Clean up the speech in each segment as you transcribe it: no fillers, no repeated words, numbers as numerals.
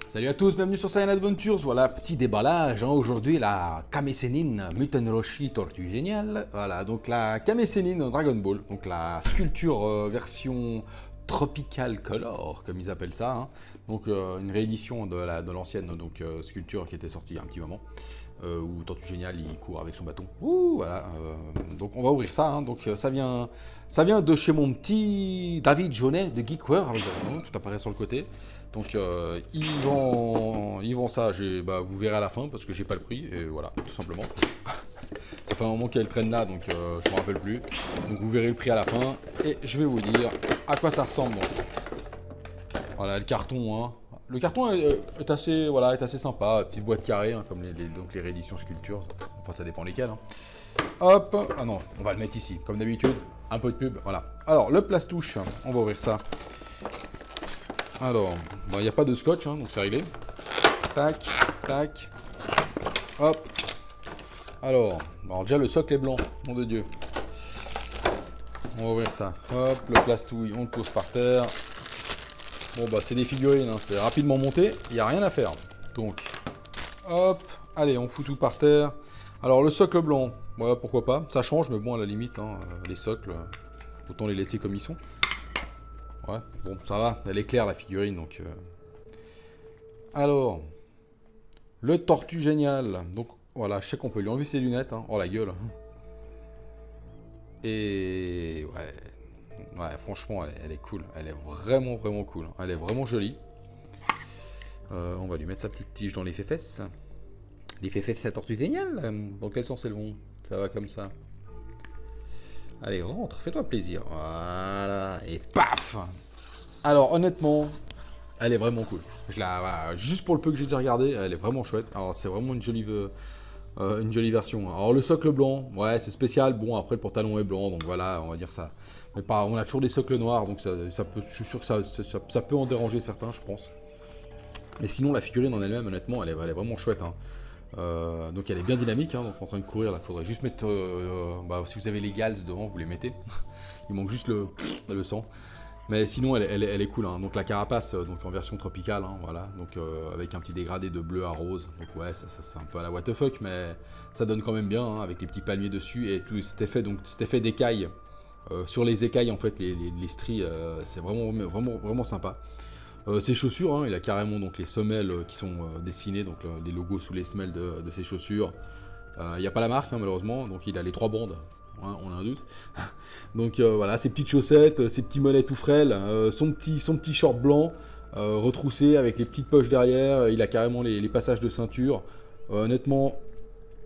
Salut à tous, bienvenue sur Saiyan Adventures. Voilà, petit déballage. Hein. Aujourd'hui, la Kame Sennin Muten Roshi Tortue Géniale. Voilà, donc la Kame Sennin Dragon Ball. Donc la sculpture version Tropical Color, comme ils appellent ça. Hein. Donc une réédition de l'ancienne sculpture qui était sortie il y a un petit moment. Où Tortue Géniale il court avec son bâton. Ouh, voilà. Donc on va ouvrir ça. Hein. Donc ça vient de chez mon petit David Jaunet de Geek World. Tout apparaît sur le côté. Donc ils vendent ça, vous verrez à la fin parce que j'ai pas le prix et voilà, tout simplement. Ça fait un moment qu'elle traîne là, donc je me rappelle plus. Donc vous verrez le prix à la fin et je vais vous dire à quoi ça ressemble. Donc. Voilà le carton, hein. Le carton est assez sympa, petite boîte carrée, hein, comme les rééditions sculptures. Enfin ça dépend lesquelles. Hein. Hop, ah non, on va le mettre ici, comme d'habitude, un peu de pub, voilà. Alors le plastouche, on va ouvrir ça. Alors, il n'y a pas de scotch, hein, donc c'est réglé. Tac, tac. Hop. Alors, déjà le socle est blanc, nom de Dieu. On va ouvrir ça. Hop, le plastouille, on le pose par terre. Bon, c'est des figurines, hein, c'est rapidement monté, il n'y a rien à faire. Donc, hop, allez, on fout tout par terre. Alors, le socle blanc, ouais, pourquoi pas. Ça change, mais bon, à la limite, hein, les socles, autant les laisser comme ils sont. Ouais, bon, ça va, elle est claire la figurine, donc... Alors, le Tortue Génial. Donc, voilà, je sais qu'on peut lui enlever ses lunettes, hein. Oh, la gueule. Et... Ouais, franchement, elle est cool. Elle est vraiment, vraiment cool. Elle est vraiment jolie. On va lui mettre sa petite tige dans les fesses. Les fesses à Tortue Génial. Dans quel sens elles vont? Ça va comme ça. Allez, rentre, fais-toi plaisir. Voilà, et paf! Alors, honnêtement, elle est vraiment cool. Voilà, juste pour le peu que j'ai déjà regardé, elle est vraiment chouette. Alors, c'est vraiment une jolie version. Alors, le socle blanc, ouais, c'est spécial. Bon, après, le pantalon est blanc, donc voilà, on va dire ça. Mais pas, on a toujours des socles noirs, donc ça peut, je suis sûr que ça peut en déranger certains, je pense. Mais sinon, la figurine en elle-même, honnêtement, elle est vraiment chouette. Hein. Donc elle est bien dynamique, hein, donc en train de courir, là, il faudrait juste mettre, si vous avez les gals devant, vous les mettez. Il manque juste le sang. Mais sinon, elle est cool. Hein. Donc la carapace, donc en version tropicale, hein, voilà, donc avec un petit dégradé de bleu à rose. Donc ouais, ça c'est un peu à la what the fuck, mais ça donne quand même bien, hein, avec les petits palmiers dessus et tout cet effet d'écaille sur les écailles, en fait, les stries, c'est vraiment sympa. Ses chaussures, hein, il a carrément donc les semelles qui sont dessinées, donc les logos sous les semelles de ses chaussures. Il n'y a pas la marque, hein, malheureusement, donc il a les 3 bandes, hein, on a un doute. Donc voilà, ses petites chaussettes, ses petits mollets tout frêles, son petit short blanc retroussé avec les petites poches derrière. Il a carrément les passages de ceinture. Honnêtement,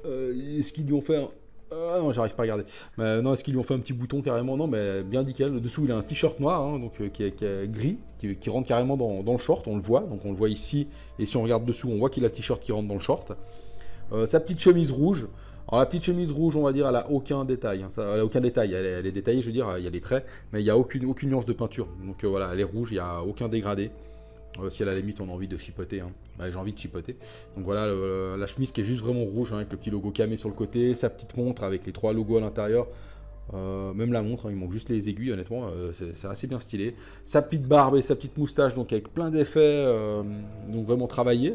est-ce qu'ils lui ont fait Ah non, j'arrive pas à regarder. Mais non, est-ce qu'ils lui ont fait un petit bouton carrément? Non, mais bien nickel. Le dessous, il a un t-shirt noir, hein, donc qui est gris, qui rentre carrément dans le short. On le voit, donc on le voit ici. Et si on regarde dessous, on voit qu'il a le t-shirt qui rentre dans le short. Sa petite chemise rouge. Alors la petite chemise rouge, on va dire, elle a aucun détail. Hein, elle a aucun détail. Elle est détaillée, je veux dire, il y a des traits, mais il n'y a aucune nuance de peinture. Donc voilà, elle est rouge, il n'y a aucun dégradé. Si à la limite on a envie de chipoter, hein. J'ai envie de chipoter. Donc voilà, la chemise qui est juste vraiment rouge, hein, avec le petit logo Kame sur le côté, sa petite montre avec les 3 logos à l'intérieur. Même la montre, hein, il manque juste les aiguilles, honnêtement, c'est assez bien stylé. Sa petite barbe et sa petite moustache, donc avec plein d'effets, donc vraiment travaillé,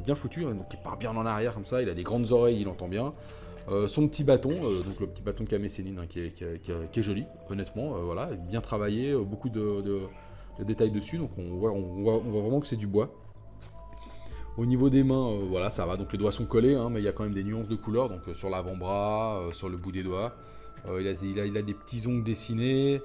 bien foutu, hein, donc il part bien en arrière comme ça, il a des grandes oreilles, il entend bien. Son petit bâton, donc le petit bâton de Kame Sennin, hein, qui est joli, honnêtement, voilà, bien travaillé, beaucoup de détails dessus, donc on voit vraiment que c'est du bois. Au niveau des mains, voilà, ça va, donc les doigts sont collés, hein, mais il y a quand même des nuances de couleurs, donc sur l'avant-bras, sur le bout des doigts. Il a des petits ongles dessinés.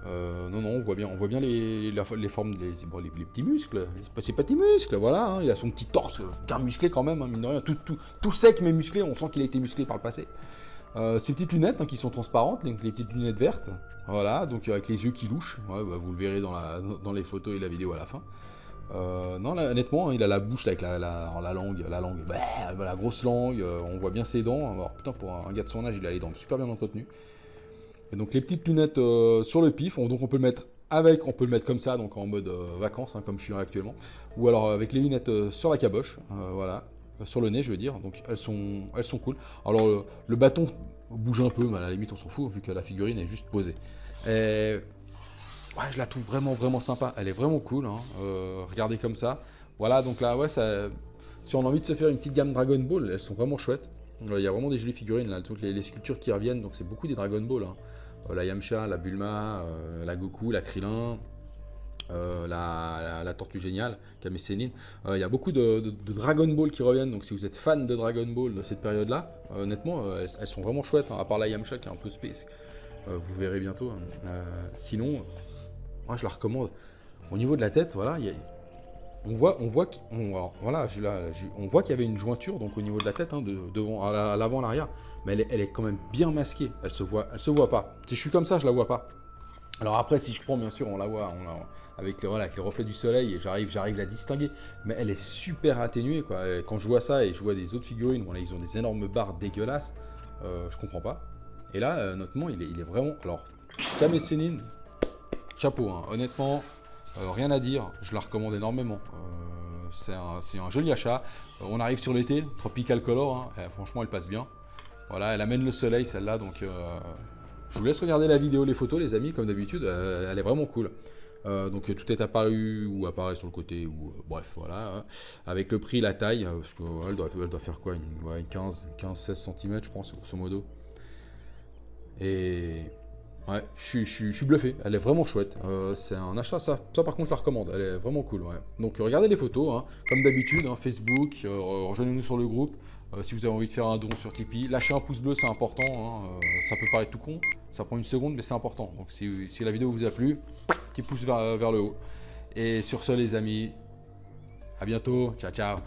Non, on voit bien les formes, les petits muscles. C'est pas petits muscles, voilà, hein, il a son petit torse, bien musclé quand même, hein, mine de rien, tout sec mais musclé, on sent qu'il a été musclé par le passé. Ces petites lunettes, hein, qui sont transparentes, les petites lunettes vertes, voilà, donc avec les yeux qui louchent, ouais, vous le verrez dans les photos et la vidéo à la fin. Non, là, honnêtement, il a la bouche là, avec la langue, la grosse langue, on voit bien ses dents. Alors putain, pour un gars de son âge, il a les dents super bien entretenues. Et donc les petites lunettes sur le pif, donc on peut le mettre Avec, on peut le mettre comme ça, donc en mode vacances, hein, comme je suis actuellement. Ou alors avec les lunettes sur la caboche, voilà. Sur le nez, je veux dire. Donc elles sont cool. Alors le bâton bouge un peu, mais à la limite, on s'en fout, vu que la figurine est juste posée. Et, ouais, je la trouve vraiment, vraiment sympa. Elle est vraiment cool, hein. Regardez comme ça. Voilà, donc là, ouais, ça, si on a envie de se faire une petite gamme Dragon Ball, elles sont vraiment chouettes. Il y a vraiment des jolies figurines, là, toutes les sculptures qui reviennent, donc c'est beaucoup des Dragon Ball, hein. La Yamcha, la Bulma, la Goku, la Krillin, la Tortue Géniale, Kame Sennin. Il y a beaucoup de Dragon Ball qui reviennent, donc si vous êtes fan de Dragon Ball de cette période-là, honnêtement, elles sont vraiment chouettes, hein, à part la Yamcha qui est un peu space. Vous verrez bientôt, hein. Sinon, moi je la recommande. Au niveau de la tête, voilà, on voit qu'il y avait une jointure donc au niveau de la tête, hein, devant, à l'avant, à l'arrière, mais elle est quand même bien masquée. Elle se voit pas. Si je suis comme ça, je la vois pas. Alors après, si je prends, bien sûr, on la voit, avec les reflets du soleil, et j'arrive à la distinguer. Mais elle est super atténuée, quoi. Et quand je vois ça et je vois des autres figurines, bon, là, ils ont des énormes barres dégueulasses, je comprends pas. Et là, honnêtement, il est vraiment. Alors, Kame Sennin, chapeau, hein. Honnêtement, rien à dire, je la recommande énormément. C'est un joli achat. On arrive sur l'été, Tropical Color, hein. Franchement, elle passe bien. Voilà, elle amène le soleil, celle-là, donc je vous laisse regarder la vidéo, les photos, les amis, comme d'habitude. Elle est vraiment cool. Donc tout est apparu ou apparaît sur le côté, ou bref, voilà. Hein. Avec le prix, la taille, parce qu'elle doit faire quoi, une 15-16 cm, je pense, grosso modo. Et ouais, je suis bluffé, elle est vraiment chouette. C'est un achat, ça par contre je la recommande, elle est vraiment cool. Ouais. Donc regardez les photos, hein, comme d'habitude, hein, Facebook, rejoignez-nous sur le groupe. Si vous avez envie de faire un don sur Tipeee, lâchez un pouce bleu, c'est important. Hein, ça peut paraître tout con, ça prend une seconde, mais c'est important. Donc si la vidéo vous a plu, petit pouce vers le haut. Et sur ce les amis, à bientôt, ciao ciao.